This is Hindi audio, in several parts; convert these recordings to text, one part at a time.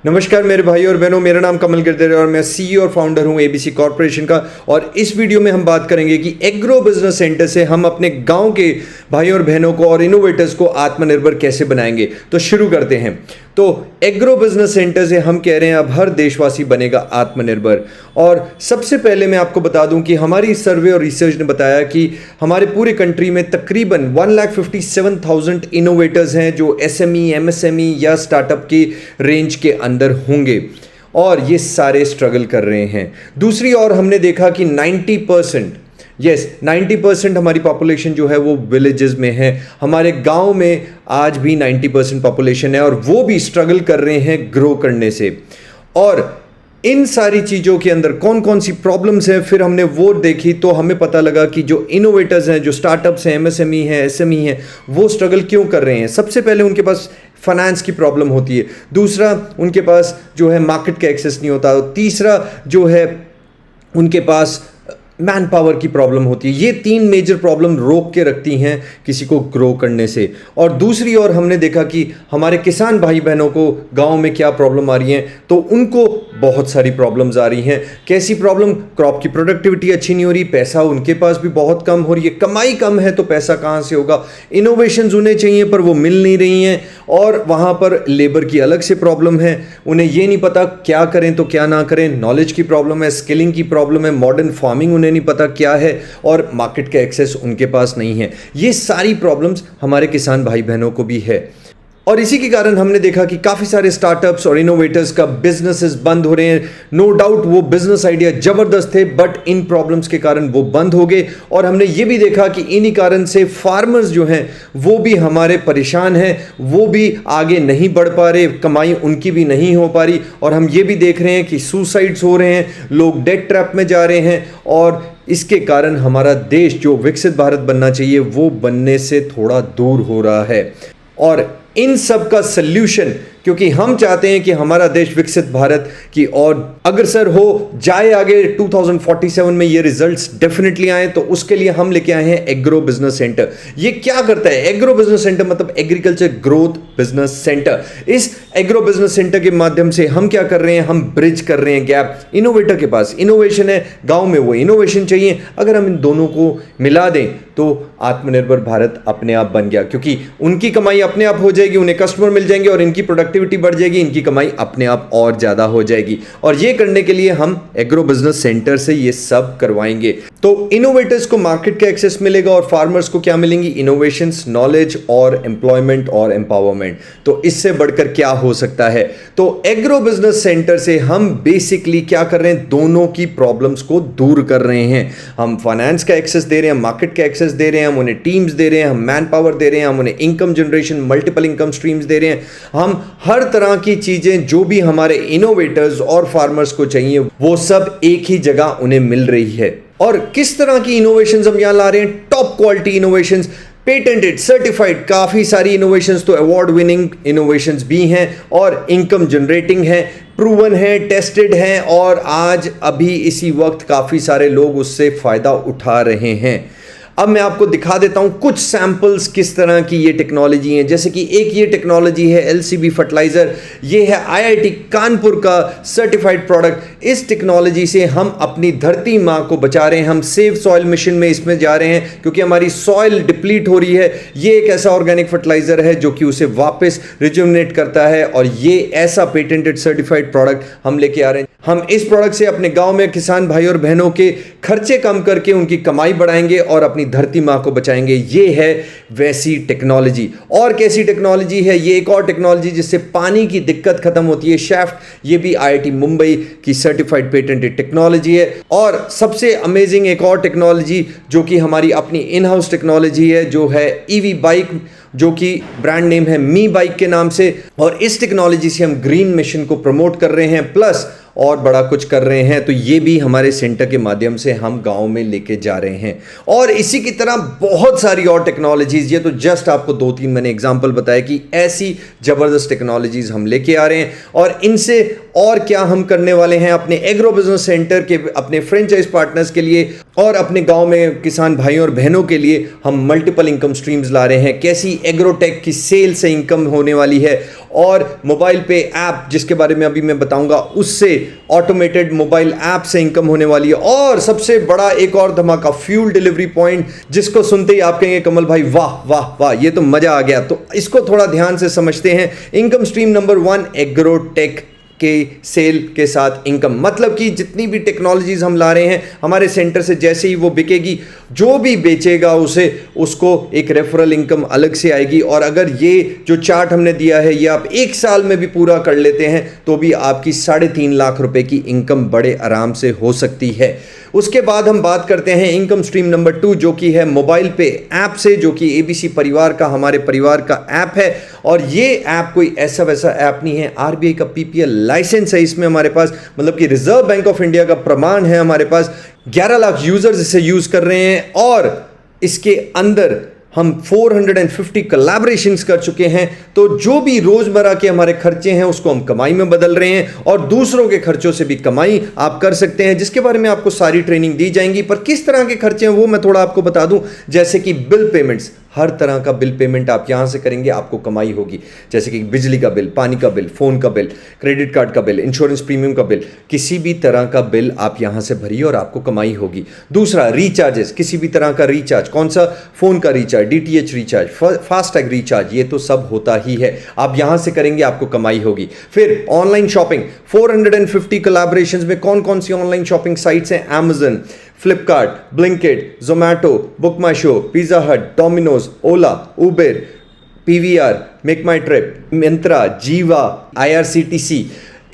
नमस्कार मेरे भाई और बहनों, मेरा नाम कमल गिरधर है और मैं सीईओ और फाउंडर हूं एबीसी कॉर्पोरेशन का। और इस वीडियो में हम बात करेंगे कि एग्रो बिजनेस सेंटर से हम अपने गांव के भाई और बहनों को और इनोवेटर्स को आत्मनिर्भर कैसे बनाएंगे। तो शुरू करते हैं। तो एग्रो बिजनेस सेंटर से हम कह रहे हैं अब हर देशवासी बनेगा आत्मनिर्भर। और सबसे पहले मैं आपको बता दूं कि हमारी सर्वे और रिसर्च ने बताया कि हमारे पूरे कंट्री में तकरीबन 1,57,000 इनोवेटर्स हैं जो एसएमई, एमएसएमई या स्टार्टअप की रेंज के अंदर होंगे और ये सारे स्ट्रगल कर रहे हैं। दूसरी ओर हमने देखा कि 90% हमारी पॉपुलेशन जो है वो विलेजेस में है। हमारे गांव में आज भी 90% पॉपुलेशन है और वो भी स्ट्रगल कर रहे हैं ग्रो करने से। और इन सारी चीज़ों के अंदर कौन कौन सी प्रॉब्लम्स हैं फिर हमने वो देखी, तो हमें पता लगा कि जो इनोवेटर्स हैं, जो स्टार्टअप्स हैं, एमएसएमई हैं, एसएमई हैं, वो स्ट्रगल क्यों कर रहे हैं। सबसे पहले उनके पास फाइनेंस की प्रॉब्लम होती है। दूसरा, उनके पास जो है मार्केट का एक्सेस नहीं होता। तीसरा जो है उनके पास मैन पावर की प्रॉब्लम होती है। ये तीन मेजर प्रॉब्लम रोक के रखती हैं किसी को ग्रो करने से। और दूसरी ओर हमने देखा कि हमारे किसान भाई बहनों को गांव में क्या प्रॉब्लम आ रही हैं, तो उनको बहुत सारी प्रॉब्लम्स आ रही हैं। कैसी प्रॉब्लम? क्रॉप की प्रोडक्टिविटी अच्छी नहीं हो रही, पैसा उनके पास भी बहुत कम हो रही है, कमाई कम है तो पैसा कहाँ से होगा। इनोवेशंस उन्हें चाहिए पर वो मिल नहीं रही हैं। और वहाँ पर लेबर की अलग से प्रॉब्लम है, उन्हें ये नहीं पता क्या करें तो क्या ना करें। नॉलेज की प्रॉब्लम है, स्किलिंग की प्रॉब्लम है, मॉडर्न फार्मिंग उन्हें नहीं पता क्या है, और मार्केट का एक्सेस उनके पास नहीं है। ये सारी प्रॉब्लम्स हमारे किसान भाई बहनों को भी है। और इसी के कारण हमने देखा कि काफ़ी सारे स्टार्टअप्स और इनोवेटर्स का बिजनेसेस बंद हो रहे हैं। नो डाउट वो बिजनेस आइडिया ज़बरदस्त थे, बट इन प्रॉब्लम्स के कारण वो बंद हो गए। और हमने ये भी देखा कि इन्हीं कारण से फार्मर्स जो हैं वो भी हमारे परेशान हैं, वो भी आगे नहीं बढ़ पा रहे, कमाई उनकी भी नहीं हो पा रही। और हम ये भी देख रहे हैं कि सुसाइड्स हो रहे हैं, लोग डेट ट्रैप में जा रहे हैं। और इसके कारण हमारा देश जो विकसित भारत बनना चाहिए वो बनने से थोड़ा दूर हो रहा है। और इन सब का सल्यूशन, क्योंकि हम चाहते हैं कि हमारा देश विकसित भारत की और अग्रसर हो जाए आगे, 2047 में ये रिजल्ट्स डेफिनेटली आए, तो उसके लिए हम लेके आए हैं एग्रो बिजनेस सेंटर। ये क्या करता है एग्रो बिजनेस सेंटर? मतलब एग्रीकल्चर ग्रोथ बिजनेस सेंटर। इस एग्रो बिजनेस सेंटर के माध्यम से हम क्या कर रहे हैं, हम ब्रिज कर रहे हैं गैप। इनोवेटर के पास इनोवेशन है, गांव में वो इनोवेशन चाहिए। अगर हम इन दोनों को मिला दें तो आत्मनिर्भर भारत अपने आप बन गया, क्योंकि उनकी कमाई अपने आप हो जाएगी, उन्हें कस्टमर मिल जाएंगे और इनकी प्रोडक्टिविटी बढ़ जाएगी, इनकी कमाई अपने आप और ज्यादा हो जाएगी। और ये करने के लिए हम एग्रो बिजनेस सेंटर से ये सब करवाएंगे। तो इनोवेटर्स को मार्केट का एक्सेस मिलेगा और फार्मर्स को क्या मिलेंगी? इनोवेशंस, नॉलेज और एम्प्लॉयमेंट और एम्पावरमेंट। तो इससे बढ़कर क्या हो सकता है? तो एग्रो बिजनेस सेंटर से हम बेसिकली क्या कर रहे हैं, दोनों की प्रॉब्लम्स को दूर कर रहे हैं। हम फाइनेंस का एक्सेस दे रहे हैं, मार्केट का एक्सेस दे रहे हैं, हम उन्हें टीम्स दे रहे हैं, हम मैन पावर दे रहे हैं, हम उन्हें income generation, multiple income streams दे रहे हैं। हम हर तरह की चीजें जो भी हमारे इनोवेटर्स और फार्मर्स को चाहिए वो सब एक ही जगह उन्हें मिल रही है। और किस तरह की इनोवेशंस हम यहां ला रहे हैं? Top quality innovations, patented, certified, काफी सारी इनोवेशंस तो अवार्ड विनिंग इनोवेशंस भी हैं और इनकम जनरेटिंग है, प्रूवन है, टेस्टेड है, और आज अभी इसी वक्त काफी सारे लोग उससे फायदा उठा रहे हैं। अब मैं आपको दिखा देता हूं कुछ सैंपल्स किस तरह की ये टेक्नोलॉजी है। जैसे कि एक ये टेक्नोलॉजी है एलसीबी फर्टिलाइजर, ये है आईआईटी कानपुर का सर्टिफाइड प्रोडक्ट। इस टेक्नोलॉजी से हम अपनी धरती माँ को बचा रहे हैं। हम सेव सॉइल मिशन में इसमें जा रहे हैं क्योंकि हमारी सॉइल डिप्लीट हो रही है। ये एक ऐसा ऑर्गेनिक फर्टिलाइजर है जो कि उसे वापस रिज्यूमिनेट करता है, और ये ऐसा पेटेंटेड सर्टिफाइड प्रोडक्ट हम लेके आ रहे हैं। हम इस प्रोडक्ट से अपने गांव में किसान भाई और बहनों के खर्चे कम करके उनकी कमाई बढ़ाएंगे और अपनी धरती माँ को बचाएंगे। ये है वैसी टेक्नोलॉजी। और कैसी टेक्नोलॉजी है? ये एक और टेक्नोलॉजी जिससे पानी की दिक्कत खत्म होती है, शेफ्ट। ये भी आईआईटी मुंबई की सर्टिफाइड पेटेंटेड टेक्नोलॉजी है। और सबसे अमेजिंग एक और टेक्नोलॉजी जो कि हमारी अपनी इन हाउस टेक्नोलॉजी है, जो है ईवी बाइक, जो कि ब्रांड नेम है मी बाइक के नाम से। और इस टेक्नोलॉजी से हम ग्रीन मिशन को प्रमोट कर रहे हैं, प्लस और बड़ा कुछ कर रहे हैं। तो ये भी हमारे सेंटर के माध्यम से हम गांव में लेके जा रहे हैं। और इसी की तरह बहुत सारी और टेक्नोलॉजीज, ये तो जस्ट आपको 2-3 मैंने एग्जांपल बताया कि ऐसी जबरदस्त टेक्नोलॉजीज हम लेके आ रहे हैं। और इनसे और क्या हम करने वाले हैं अपने एग्रो बिजनेस सेंटर के, अपने फ्रेंचाइज पार्टनर्स के लिए और अपने गांव में किसान भाइयों और बहनों के लिए हम मल्टीपल इनकम स्ट्रीम्स ला रहे हैं। कैसी एग्रोटेक की सेल से इनकम होने वाली है और मोबाइल पे ऐप जिसके बारे में अभी मैं बताऊंगा, उससे ऑटोमेटेड मोबाइल ऐप से इनकम होने वाली है। और सबसे बड़ा एक और धमाका, फ्यूल डिलीवरी पॉइंट, जिसको सुनते ही आप कहेंगे कमल भाई वाह वाह वाह, ये तो मजा आ गया। तो इसको थोड़ा ध्यान से समझते हैं। इनकम स्ट्रीम नंबर 1, एग्रोटेक के सेल के साथ इनकम, मतलब कि जितनी भी टेक्नोलॉजीज हम ला रहे हैं हमारे सेंटर से, जैसे ही वो बिकेगी, जो भी बेचेगा उसको एक रेफरल इनकम अलग से आएगी। और अगर ये जो चार्ट हमने दिया है ये आप 1 साल में भी पूरा कर लेते हैं तो भी आपकी 3.5 लाख रुपए की इनकम बड़े आराम से हो सकती है। उसके बाद हम बात करते हैं इनकम स्ट्रीम नंबर 2, जो कि है मोबाइल पे ऐप से, जो कि एबीसी परिवार का, हमारे परिवार का ऐप है। और ये ऐप कोई ऐसा वैसा ऐप नहीं है, आरबीआई का पीपीएल लाइसेंस है इसमें हमारे पास, मतलब कि रिजर्व बैंक ऑफ इंडिया का प्रमाण है हमारे पास। 11 लाख यूजर्स इसे यूज कर रहे हैं और इसके अंदर हम 450 कोलैबोरेशंस कर चुके हैं। तो जो भी रोजमर्रा के हमारे खर्चे हैं उसको हम कमाई में बदल रहे हैं और दूसरों के खर्चों से भी कमाई आप कर सकते हैं, जिसके बारे में आपको सारी ट्रेनिंग दी जाएंगी। पर किस तरह के खर्चे हैं वो मैं थोड़ा आपको बता दूं, जैसे कि बिल पेमेंट्स, हर तरह का बिल पेमेंट आप यहां से करेंगे, आपको कमाई होगी। जैसे कि बिजली का बिल, पानी का बिल, फोन का बिल, क्रेडिट कार्ड का बिल, इंश्योरेंस प्रीमियम का बिल, किसी भी तरह का बिल आप यहां से भरिए और आपको कमाई होगी। दूसरा, रिचार्जेस, किसी भी तरह का रिचार्ज, कौन सा, फोन का recharge, DTH recharge, FASTag recharge, ये तो सब होता ही है, आप यहां से करेंगे आपको कमाई होगी। फिर ऑनलाइन शॉपिंग, 450 कोलैबोरेशंस में कौन कौन सी ऑनलाइन शॉपिंग साइट्स हैं, Amazon, Flipkart, Blinkit, Zomato, Book My Show, Pizza Hut, Domino's, Ola, Uber, PVR, Make My Trip, Myntra, Jiva, IRCTC,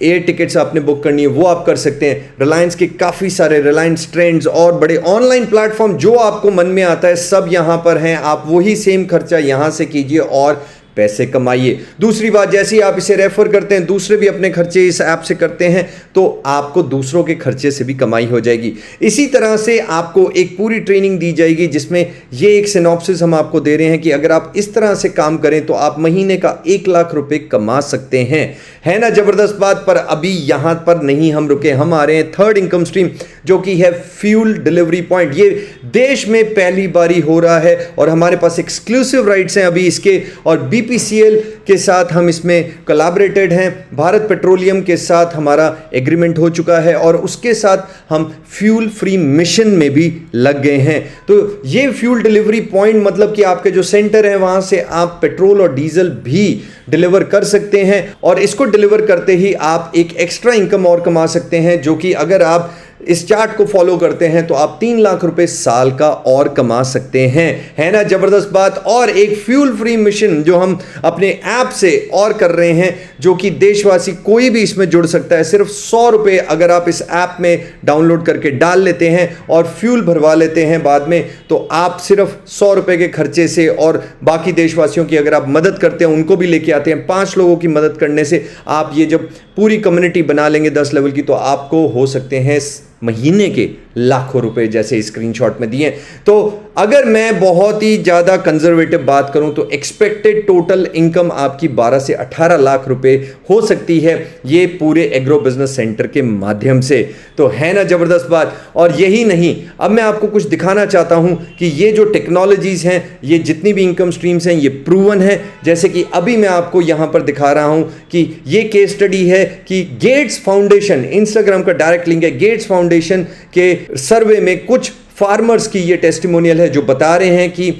air tickets आपने बुक करनी है वो आप कर सकते हैं। रिलायंस के काफ़ी सारे, रिलायंस ट्रेंड्स और बड़े ऑनलाइन प्लेटफॉर्म जो आपको मन में आता है सब यहाँ पर हैं। आप वही सेम खर्चा यहाँ से कीजिए और पैसे कमाइए। दूसरी बात, जैसे ही आप इसे रेफर करते हैं, दूसरे भी अपने खर्चे इस ऐप से करते हैं, तो आपको दूसरों के खर्चे से भी कमाई हो जाएगी। इसी तरह से आपको एक पूरी ट्रेनिंग दी जाएगी जिसमें ये एक सिनॉप्सिस हम आपको दे रहे हैं कि अगर आप इस तरह से काम करें तो आप महीने का 1 लाख रुपए कमा सकते हैं। है ना जबरदस्त बात। पर अभी यहां पर नहीं हम रुके, हम आ रहे हैं थर्ड इनकम स्ट्रीम, जो कि है फ्यूल डिलीवरी पॉइंट। ये देश में पहली बारी हो रहा है और हमारे पास एक्सक्लूसिव राइट्स हैं अभी इसके, और बीपीसीएल के साथ हम इसमें कोलैबोरेटेड हैं। भारत पेट्रोलियम के साथ हमारा एग्रीमेंट हो चुका है और उसके साथ हम फ्यूल फ्री मिशन में भी लग गए हैं। तो ये फ्यूल डिलीवरी पॉइंट मतलब कि आपके जो सेंटर है वहां से आप पेट्रोल और डीजल भी डिलीवर कर सकते हैं और इसको डिलीवर करते ही आप एक एक्स्ट्रा इनकम और कमा सकते हैं, जो कि अगर आप इस चार्ट को फॉलो करते हैं तो आप 3 लाख रुपए साल का और कमा सकते हैं। है ना जबरदस्त बात। और एक फ्यूल फ्री मिशन जो हम अपने ऐप से और कर रहे हैं, जो कि देशवासी कोई भी इसमें जुड़ सकता है। सिर्फ 100 रुपए अगर आप इस ऐप में डाउनलोड करके डाल लेते हैं और फ्यूल भरवा लेते हैं बाद में, तो आप सिर्फ 100 रुपए के खर्चे से और बाकी देशवासियों की अगर आप मदद करते हैं, उनको भी लेके आते हैं, 5 लोगों की मदद करने से आप ये जब पूरी कम्युनिटी बना लेंगे 10 लेवल की, तो आपको हो सकते हैं महीने के लाखों रुपए, जैसे स्क्रीनशॉट में दिए। तो अगर मैं बहुत ही ज्यादा कंजर्वेटिव बात करूं तो एक्सपेक्टेड टोटल इनकम आपकी 12 से 18 लाख रुपए हो सकती है ये पूरे एग्रो बिजनेस सेंटर के माध्यम से। तो है ना जबरदस्त बात। और यही नहीं, अब मैं आपको कुछ दिखाना चाहता हूं कि ये जो टेक्नोलॉजीज हैं, ये जितनी भी इनकम स्ट्रीम्स हैं, ये प्रूवन है। जैसे कि अभी मैं आपको यहां पर दिखा रहा हूं कि ये केस स्टडी है कि गेट्स फाउंडेशन, इंस्टाग्राम का डायरेक्ट लिंक है, गेट्स फाउंडेशन के सर्वे में कुछ फार्मर्स की ये टेस्टिमोनियल है जो बता रहे हैं कि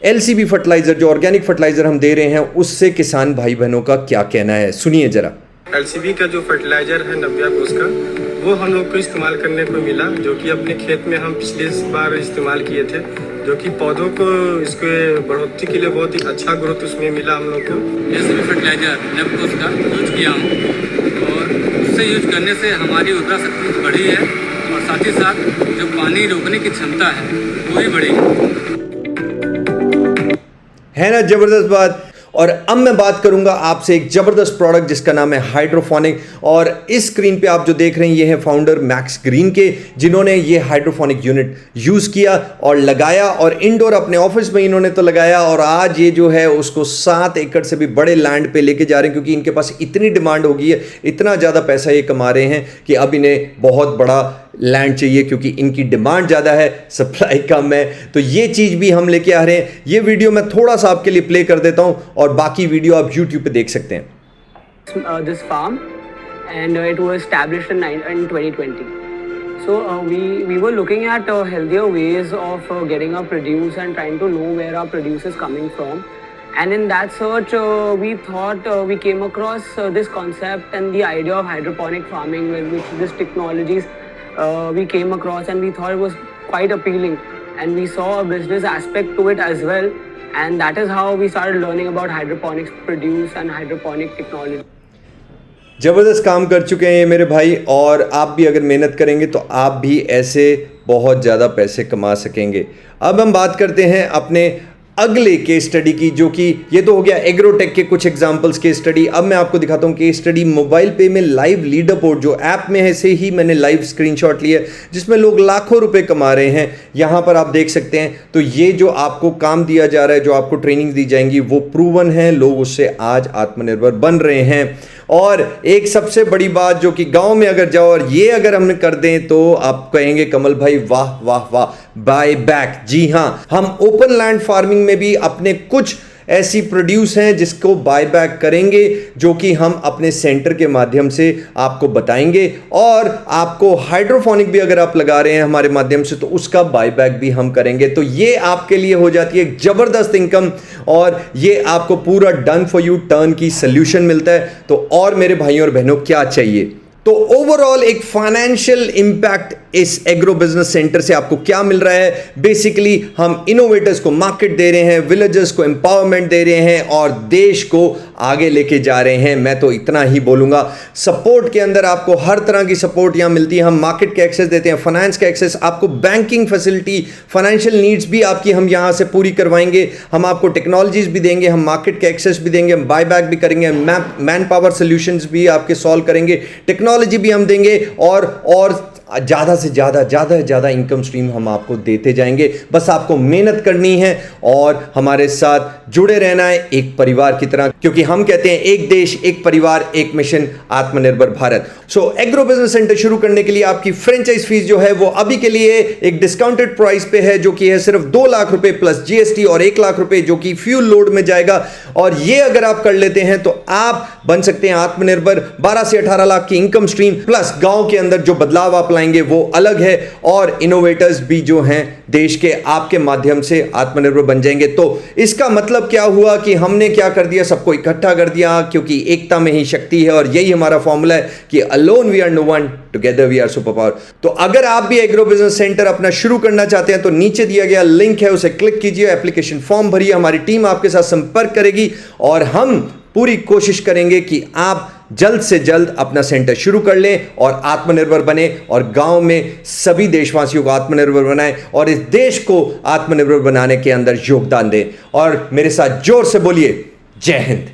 एलसीबी फर्टिलाइजर, जो ऑर्गेनिक फर्टिलाइजर हम दे रहे हैं, उससे किसान भाई बहनों का क्या कहना है, सुनिए जरा। एलसीबी का जो फर्टिलाइजर है 90 कोस का, वो हम लोग को इस्तेमाल करने को मिला, जो कि अपने खेत में हम पिछले बार इस्तेमाल किए थे, जो कि पौधों को इसके बढ़ोतरी के लिए बहुत ही अच्छा ग्रोथ उसमें मिला हम लोग को। एलसीबी फर्टिलाइजर 90 कोस का यूज किया हूँ और उससे यूज करने से हमारी उर्वरा शक्ति बढ़ी है और साथ ही साथ जो पानी रोकने की क्षमता है वो भी बढ़ेगी। है ना जबरदस्त बात। और अब मैं बात करूंगा आपसे एक जबरदस्त प्रोडक्ट जिसका नाम है हाइड्रोफोनिक। और इस स्क्रीन पे आप जो देख रहे हैं ये है फाउंडर मैक्स ग्रीन के, जिन्होंने ये हाइड्रोफोनिक यूनिट यूज किया और लगाया और इंडोर अपने ऑफिस में इन्होंने तो लगाया, और आज ये जो है उसको 7 एकड़ से भी बड़े लैंड पे लेके जा रहे हैं, क्योंकि इनके पास इतनी डिमांड हो गई है, इतना ज़्यादा पैसा ये कमा रहे हैं कि अब इन्हें बहुत बड़ा लैंड चाहिए, क्योंकि इनकी डिमांड ज़्यादा है, सप्लाई कम है। तो ये चीज़ भी हम लेके आ रहे हैं। ये वीडियो मैं थोड़ा सा आपके लिए प्ले कर देता हूं और बाकी वीडियो आप YouTube पे देख सकते हैं। this farm, and it was established in 2020. So we were looking at healthier ways of getting our produce and trying to know where our produce is coming from. And in that search, we thought we came across this concept and the idea of hydroponic farming, which this technologies we came across, and we thought it was quite appealing. And we saw a business aspect to it as well. And that is how we started learning about hydroponics produce and hydroponic technology. ज़बरदस्त काम कर चुके हैं ये मेरे भाई, और आप भी अगर मेहनत करेंगे तो आप भी ऐसे बहुत ज़्यादा पैसे कमा सकेंगे। अब हम बात करते हैं अपने अगले केस स्टडी की, जो कि ये तो हो गया एग्रोटेक के कुछ एग्जांपल्स केस स्टडी। अब मैं आपको दिखाता हूँ केस स्टडी मोबाइल पे में लाइव लीडर बोर्ड जो ऐप में है से ही मैंने लाइव स्क्रीनशॉट लिया, जिसमें लोग लाखों रुपए कमा रहे हैं। यहाँ पर आप देख सकते हैं। तो ये जो आपको काम दिया जा रहा है, जो आपको ट्रेनिंग दी जाएंगी, वो प्रूवन है, लोग उससे आज आत्मनिर्भर बन रहे हैं। और एक सबसे बड़ी बात, जो कि गांव में अगर जाओ और ये अगर हम कर दें तो आप कहेंगे कमल भाई वाह वाह वाह, बाय बैक। जी हाँ, हम ओपन लैंड फार्मिंग में भी अपने कुछ ऐसी प्रोड्यूस हैं जिसको बाय बैक करेंगे, जो कि हम अपने सेंटर के माध्यम से आपको बताएंगे। और आपको हाइड्रोफोनिक भी अगर आप लगा रहे हैं हमारे माध्यम से, तो उसका बाय बैक भी हम करेंगे। तो ये आपके लिए हो जाती है एक जबरदस्त इनकम, और ये आपको पूरा डन फॉर यू टर्न की सोल्यूशन मिलता है। तो और मेरे भाइयों और बहनों क्या चाहिए? तो ओवरऑल एक फाइनेंशियल इंपैक्ट इस एग्रो बिजनेस सेंटर से आपको क्या मिल रहा है? बेसिकली हम इनोवेटर्स को मार्केट दे रहे हैं, विलेजर्स को एम्पावरमेंट दे रहे हैं, और देश को आगे लेके जा रहे हैं। मैं तो इतना ही बोलूंगा। सपोर्ट के अंदर आपको हर तरह की सपोर्ट यहाँ मिलती है। हम मार्केट का एक्सेस देते हैं, फाइनेंस का एक्सेस, आपको बैंकिंग फैसिलिटी, फाइनेंशियल नीड्स भी आपकी हम यहाँ से पूरी करवाएंगे। हम आपको टेक्नोलॉजीज भी देंगे, हम मार्केट का एक्सेस भी देंगे, हम बाय बैक भी करेंगे, मैन पावर सोल्यूशंस भी आपके सॉल्व करेंगे, टेक्नोलॉजी भी हम देंगे, और ज़्यादा से ज़्यादा इनकम स्ट्रीम हम आपको देते जाएंगे। बस आपको मेहनत करनी है और हमारे साथ जुड़े रहना है एक परिवार की तरह, क्योंकि हम कहते हैं एक देश, एक परिवार, एक मिशन, आत्मनिर्भर भारत। सो एग्रो बिजनेस सेंटर शुरू करने के लिए आपकी फ्रेंचाइज फीस जो है वो अभी के लिए एक डिस्काउंटेड प्राइस पे है, जो कि है सिर्फ 2 लाख रुपए प्लस जीएसटी, और 1 लाख रुपए जो कि फ्यूल लोड में जाएगा। और ये अगर आप कर लेते हैं तो आप बन सकते हैं आत्मनिर्भर। 12 से 18 लाख की इनकम स्ट्रीम प्लस गांव के अंदर जो बदलाव आप लाएंगे वो अलग है, और इनोवेटर्स भी जो हैं देश के आपके माध्यम से आत्मनिर्भर बन जाएंगे। तो इसका मतलब क्या हुआ कि हमने क्या कर दिया? सबको इकट्ठा कर दिया, क्योंकि एकता में ही शक्ति है, और यही हमारा फॉर्मूला है कि alone we are no one, together we are super power. तो अगर आप भी एग्रो बिजनेस सेंटर अपना शुरू करना चाहते हैं तो नीचे दिया गया लिंक है, उसे क्लिक कीजिए, एप्लीकेशन फॉर्म भरिए, हमारी टीम आपके साथ संपर्क करेगी, और हम पूरी कोशिश करेंगे कि आप जल्द से जल्द अपना सेंटर शुरू कर लें और आत्मनिर्भर बने, और गांव में सभी देशवासियों को आत्मनिर्भर बनाएं, और इस देश को आत्मनिर्भर बनाने के अंदर योगदान दें। और मेरे साथ जोर से बोलिए, जय हिंद।